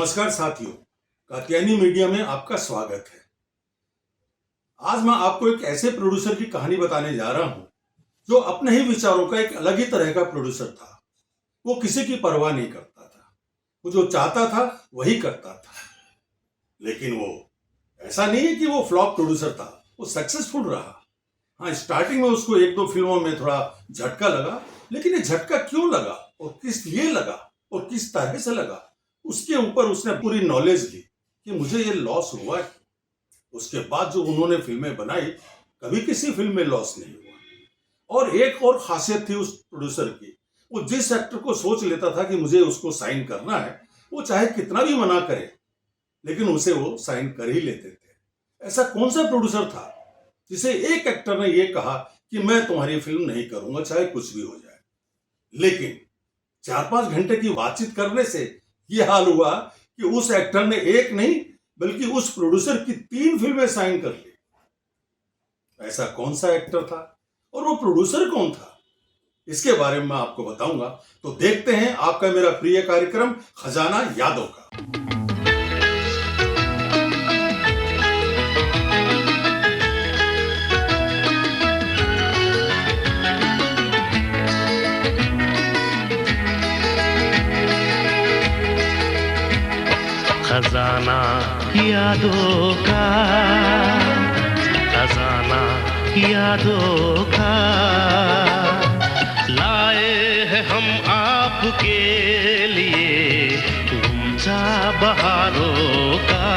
नमस्कार साथियों, कात्यायनी मीडिया में आपका स्वागत है। आज मैं आपको एक ऐसे प्रोड्यूसर की कहानी बताने जा रहा हूं जो अपने ही विचारों का एक अलग ही तरह का प्रोड्यूसर था। वो किसी की परवाह नहीं करता था, वो जो चाहता था वही करता था। लेकिन वो ऐसा नहीं है कि वो फ्लॉप प्रोड्यूसर था, वो सक्सेसफुल रहा। हाँ, स्टार्टिंग में उसको एक दो फिल्मों में थोड़ा झटका लगा, लेकिन ये झटका क्यों लगा और किस लिए लगा और किस तरह से लगा, उसके ऊपर उसने पूरी नॉलेज ली कि मुझे ये लॉस हुआ है। उसके बाद जो उन्होंने फिल्में बनाई, कभी किसी फिल्म में लॉस नहीं हुआ। और एक और खासियत थी उस प्रोड्यूसर की, वो जिस एक्टर को सोच लेता था कि मुझे उसको साइन करना है, वो चाहे कितना भी मना करे लेकिन उसे वो साइन कर ही लेते थे। ऐसा कौन सा प्रोड्यूसर था जिसे एक एक्टर ने ये कहा कि मैं तुम्हारी फिल्म नहीं करूंगा चाहे कुछ भी हो जाए। लेकिन 4-5 घंटे की बातचीत करने से यह हाल हुआ कि उस एक्टर ने एक नहीं बल्कि उस प्रोड्यूसर की 3 फिल्में साइन कर ली। ऐसा कौन सा एक्टर था और वो प्रोड्यूसर कौन था, इसके बारे में मैं आपको बताऊंगा। तो देखते हैं आपका मेरा प्रिय कार्यक्रम खजाना यादों का। खजाना यादों का, खजाना यादों का लाए हैं हम आपके लिए गुमचा बहारों का।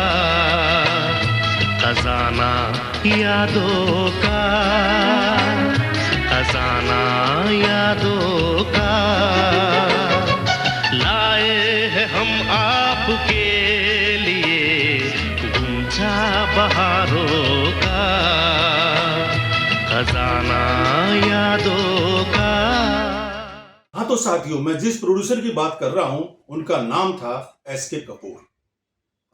खजाना यादों का, खजाना यादों का लाए हैं हम आपके बहारों का। खजाना यादों का। हाँ तो साथियों, मैं जिस प्रोड्यूसर की बात कर रहा हूं उनका नाम था एस.के. कपूर।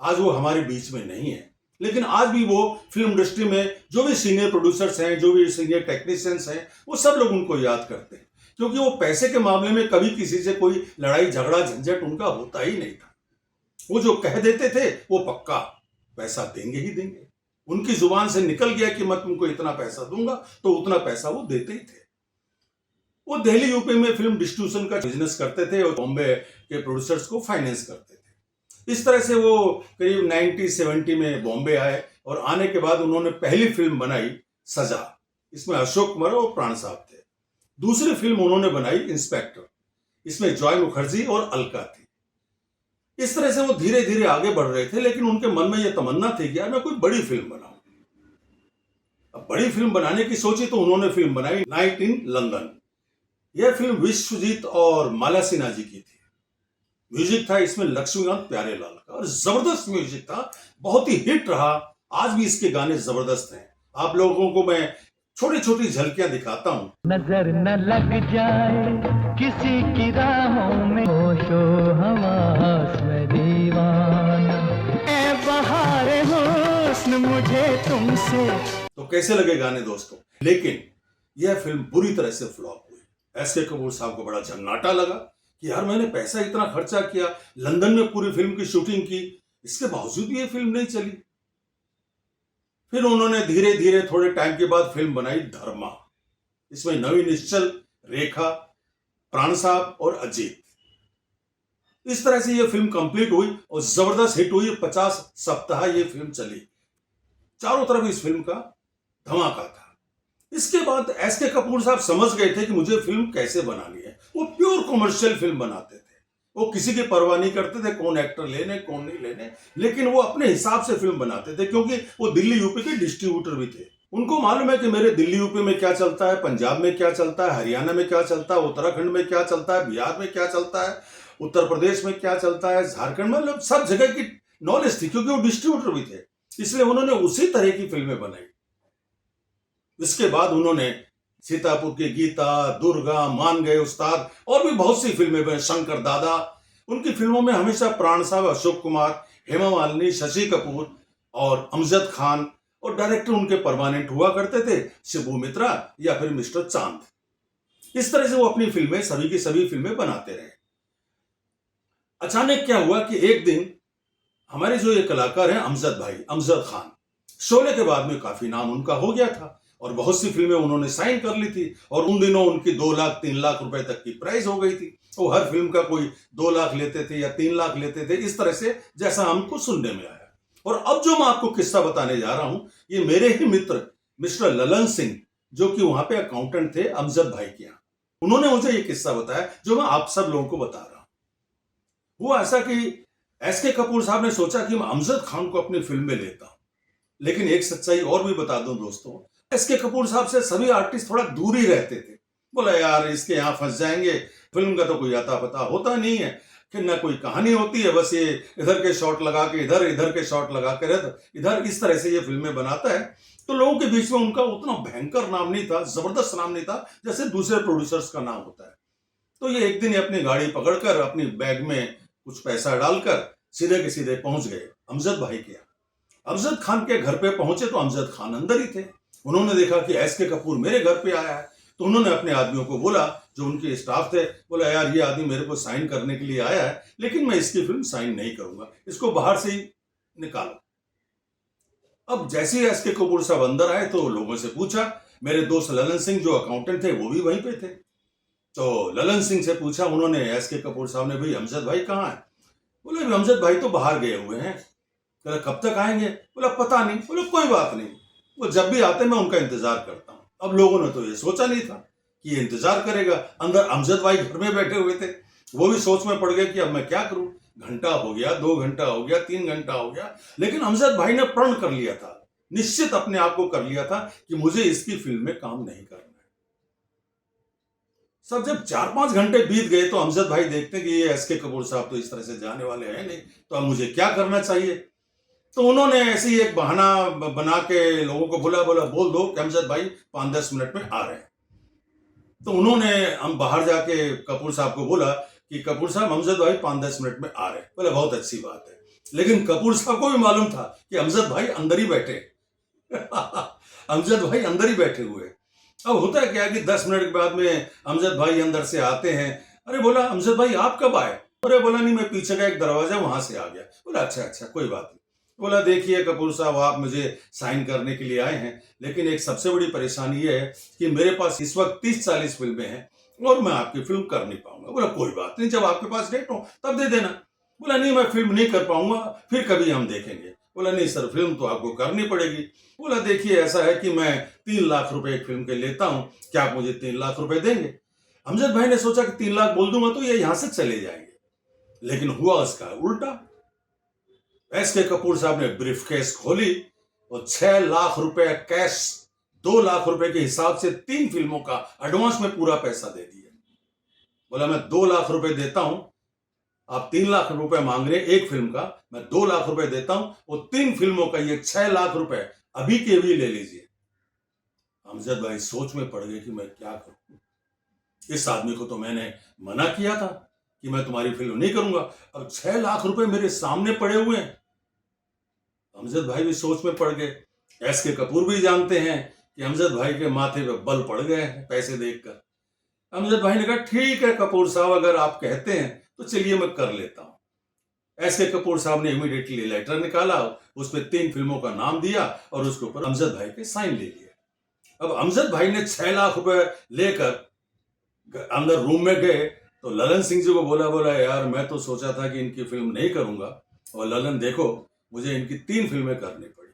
आज वो हमारे बीच में नहीं है, लेकिन आज भी वो फिल्म इंडस्ट्री में जो भी सीनियर प्रोड्यूसर्स हैं, जो भी सीनियर टेक्नीशियंस हैं, वो सब लोग उनको याद करते हैं, क्योंकि वो पैसे के मामले में कभी किसी से कोई लड़ाई झगड़ा झंझट उनका होता ही नहीं था। वो जो कह देते थे वो पक्का पैसा देंगे ही देंगे। उनकी जुबान से निकल गया कि मैं तुमको इतना पैसा दूंगा तो उतना पैसा वो देते ही थे। वो दिल्ली यूपी में फिल्म डिस्ट्रीब्यूशन का बिजनेस करते थे और बॉम्बे के प्रोड्यूसर्स को फाइनेंस करते थे। इस तरह से वो करीब 1970 में बॉम्बे आए और आने के बाद उन्होंने पहली फिल्म बनाई सजा। इसमें अशोक कुमार और प्राण साहब थे। दूसरी फिल्म उन्होंने बनाई इंस्पेक्टर, इसमें जॉय मुखर्जी और अलका थी। इस तरह से वो धीरे धीरे आगे बढ़ रहे थे, लेकिन उनके मन में यह तमन्ना थी कि यार मैं कोई बड़ी फिल्म बनाऊं। अब बड़ी फिल्म बनाने की सोची तो उन्होंने फिल्म बनाई नाइट इन लंदन। यह फिल्म विश्वजीत और माला सिन्हा जी की थी। म्यूजिक था इसमें लक्ष्मीकांत प्यारेलाल का और जबरदस्त म्यूजिक था, बहुत ही हिट रहा। आज भी इसके गाने जबरदस्त हैं। आप लोगों को मैं छोटी छोटी झलकियां दिखाता हूं। नजर न लग जाए किसी की राहों में, होशो हवास में दीवाना, ए बहारे हुस्न मुझे तुमसे। तो कैसे लगे गाने दोस्तों? लेकिन यह फिल्म बुरी तरह से फ्लॉप हुई। एस.के. कपूर साहब को बड़ा झन्नाटा लगा कि यार मैंने पैसा इतना खर्चा किया, लंदन में पूरी फिल्म की शूटिंग की, इसके बावजूद भी ये फिल्म नहीं चली। फिर उन्होंने धीरे धीरे थोड़े टाइम के बाद फिल्म बनाई धर्मा। इसमें नवीन निश्चल, रेखा, प्राण साहब और अजीत। इस तरह से यह फिल्म कंप्लीट हुई और जबरदस्त हिट हुई। 50 सप्ताह ये फिल्म चली, चारों तरफ इस फिल्म का धमाका था। इसके बाद एस.के. कपूर साहब समझ गए थे कि मुझे फिल्म कैसे बनानी है। वो प्योर कमर्शियल फिल्म बनाते थे, वो किसी की परवाह नहीं करते थे कौन एक्टर लेने कौन नहीं लेने, लेकिन वो अपने हिसाब से फिल्म बनाते थे, क्योंकि वो दिल्ली यूपी के डिस्ट्रीब्यूटर भी थे। उनको मालूम है कि मेरे दिल्ली यूपी में क्या चलता है, पंजाब में क्या चलता है, हरियाणा में क्या चलता है, उत्तराखंड में क्या चलता है, बिहार में क्या चलता है, उत्तर प्रदेश में क्या चलता है, झारखंड में, मतलब सब जगह की नॉलेज थी, क्योंकि वो डिस्ट्रीब्यूटर भी थे। इसलिए उन्होंने उसी तरह की फिल्में बनाई। इसके बाद उन्होंने सीतापुर की गीता, दुर्गा, मान गए उस्ताद और भी बहुत सी फिल्में बनाई, शंकर दादा। उनकी फिल्मों में हमेशा प्राण साहब, अशोक कुमार, हेमा मालिनी, शशि कपूर और अमजद खान, और डायरेक्टर उनके परमानेंट हुआ करते थे, शिबू मित्रा या फिर मिस्टर चांद। इस तरह से वो अपनी फिल्में, सभी की सभी फिल्में बनाते रहे। अचानक क्या हुआ कि एक दिन हमारे जो ये कलाकार हैं अमजद भाई, अमजद खान, शोले के बाद में काफी नाम उनका हो गया था और बहुत सी फिल्में उन्होंने साइन कर ली थी और उन दिनों उनकी 2 लाख 3 लाख रुपए तक की प्राइस हो गई थी। वो हर फिल्म का कोई 2 लाख लेते थे या 3 लाख लेते थे, इस तरह से जैसा हमको सुनने में आया। और अब जो मैं आपको किस्सा बताने जा रहा हूं, ये मेरे ही मित्र मिस्टर ललन सिंह, जो कि वहां पे अकाउंटेंट थे अमजद भाई के यहाँ, उन्होंने मुझे ये किस्सा बताया जो मैं आप सब लोगों को बता रहा हूं। हुआ ऐसा कि एसके कपूर साहब ने सोचा कि मैं अमजद खान को अपनी फिल्म में लेता हूं, लेकिन एक सच्चाई और भी बता दूं दोस्तों, एसके कपूर साहब से सभी आर्टिस्ट थोड़ा दूर ही रहते थे। बोला यार इसके यहाँ फंस जाएंगे, फिल्म का तो कोई अता पता होता नहीं है कि ना कोई कहानी होती है, बस ये इधर के शॉट लगा के इधर, इधर के शॉट लगा के इधर, इस तरह से ये फिल्में बनाता है। तो लोगों के बीच में उनका उतना भयंकर नाम नहीं था, जबरदस्त नाम नहीं था जैसे दूसरे प्रोड्यूसर्स का नाम होता है। तो ये एक दिन अपनी गाड़ी पकड़कर अपनी बैग में कुछ पैसा डालकर सीधे के सीधे पहुंच गए अमजद भाई के यहाँ। अमजद खान के घर पे पहुंचे तो अमजद खान अंदर ही थे। उन्होंने देखा कि एसके कपूर मेरे घर पे आया है, तो उन्होंने अपने आदमियों को बोला, जो उनके स्टाफ थे, बोला यार ये आदमी मेरे को साइन करने के लिए आया है, लेकिन मैं इसकी फिल्म साइन नहीं करूंगा, इसको बाहर से ही निकालो। अब जैसे ही एसके कपूर साहब अंदर आए तो लोगों से पूछा, मेरे दोस्त ललन सिंह जो अकाउंटेंट थे वो भी वहीं पे थे, तो ललन सिंह से पूछा उन्होंने, एसके कपूर साहब ने, भाई अमजद भाई कहाँ है? बोले अमजद भाई तो बाहर गए हुए हैं। बोला कब तक आएंगे? बोला पता नहीं। बोले कोई बात नहीं, वो जब भी आते मैं उनका इंतजार करता हूँ। अब लोगों ने तो ये सोचा नहीं था कि ये इंतजार करेगा। अंदर अमजद भाई घर में बैठे हुए थे, वो भी सोच में पड़ गए कि अब मैं क्या करूं। घंटा हो गया, 2 घंटा हो गया, 3 घंटा हो गया, लेकिन अमजद भाई ने प्रण कर लिया था, निश्चित अपने आप को कर लिया था कि मुझे इसकी फिल्म में काम नहीं करना है। सब जब 4-5 घंटे बीत गए तो अमजद भाई देखते हैं कि ये एसके कपूर साहब तो इस तरह से जाने वाले हैं नहीं, तो अब मुझे क्या करना चाहिए। तो उन्होंने ऐसे ही एक बहाना बना के लोगों को बोल दो कि अमजद भाई 5-10 मिनट में आ रहे हैं। तो उन्होंने हम बाहर जाके कपूर साहब को बोला कि कपूर साहब अमजद भाई 5-10 मिनट में आ रहे हैं। बोले बहुत अच्छी बात है, लेकिन कपूर साहब को भी मालूम था कि अमजद भाई अंदर ही बैठे अमजद भाई अंदर ही बैठे हुए। अब होता है क्या कि 10 मिनट के बाद में अमजद भाई अंदर से आते हैं। अरे बोला अमजद भाई आप कब आए? अरे बोला नहीं मैं पीछे का एक दरवाजा वहां से आ गया। बोला अच्छा कोई बात नहीं। बोला देखिए कपूर साहब आप मुझे साइन करने के लिए आए हैं, लेकिन एक सबसे बड़ी परेशानी ये है कि मेरे पास इस वक्त 30-40 फिल्में हैं और मैं आपकी फिल्म कर नहीं पाऊंगा। बोला कोई बात नहीं, जब आपके पास डेट हो तब दे देना। बोला नहीं मैं फिल्म नहीं कर पाऊंगा, फिर कभी हम देखेंगे। बोला नहीं सर फिल्म तो आपको करनी पड़ेगी। बोला देखिए ऐसा है कि मैं 3 लाख रुपए एक फिल्म के लेता हूं, क्या आप मुझे 3 लाख रुपए देंगे? अमजद भाई ने सोचा कि 3 लाख बोल दूंगा तो ये यहां से चले जाएंगे, लेकिन हुआ उसका उल्टा। एसके कपूर साहब ने ब्रीफकेस खोली और 6 लाख रुपए कैश 2 लाख रुपए के हिसाब से 3 फिल्मों का एडवांस में पूरा पैसा दे दिया। बोला मैं 2 लाख रुपए देता हूं, आप 3 लाख रुपए मांग रहे हैं एक फिल्म का, मैं 2 लाख रुपए देता हूं, वो 3 फिल्मों का ये 6 लाख रुपए अभी के अभी ले लीजिए। अमजद भाई सोच में पड़ गए कि मैं क्या करूं, इस आदमी को तो मैंने मना किया था कि मैं तुम्हारी फिल्म नहीं करूंगा, अब 6 लाख रुपए मेरे सामने पड़े हुए हैं। अमजद भाई भी सोच में पड़ गए। एसके कपूर भी जानते हैं कि अमजद भाई के माथे पे बल पड़ गए हैं पैसे देखकर। अमजद भाई ने कहा ठीक है कपूर साहब अगर आप कहते हैं तो चलिए मैं कर लेता हूं। एसके कपूर साहब ने इमीडिएटली लेटर निकाला, उसमें 3 फिल्मों का नाम दिया और उसके ऊपर अमजद भाई के साइन ले लिए। अब अमजद भाई ने 6 लाख रुपए लेकर अंदर रूम में गए तो ललन सिंह जी को बोला यार मैं तो सोचा था कि इनकी फिल्म नहीं करूंगा और ललन देखो मुझे इनकी 3 फिल्में करनी पड़ी।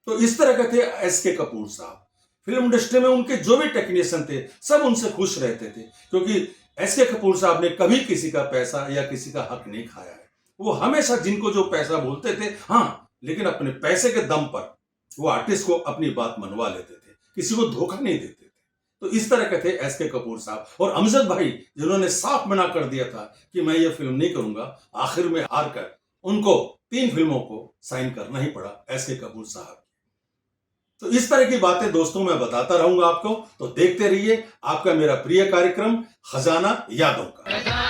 तो इस तरह के थे एसके कपूर साहब। फिल्म इंडस्ट्री में उनके जो भी टेक्नीशियन थे सब उनसे खुश रहते थे, क्योंकि एसके कपूर साहब ने कभी किसी का पैसा या किसी का हक नहीं खाया है। वो हमेशा जिनको जो पैसा बोलते थे, हाँ, लेकिन अपने पैसे के दम पर वो आर्टिस्ट को अपनी बात मनवा लेते थे, किसी को धोखा नहीं देते थे। तो इस तरह के थे एसके कपूर साहब। और अमजद भाई जिन्होंने साफ मना कर दिया था कि मैं ये फिल्म नहीं करूंगा, आखिर में हार कर उनको 3 फिल्मों को साइन करना ही पड़ा एसके कपूर साहब। तो इस तरह की बातें दोस्तों मैं बताता रहूंगा आपको, तो देखते रहिए आपका मेरा प्रिय कार्यक्रम खजाना यादों का।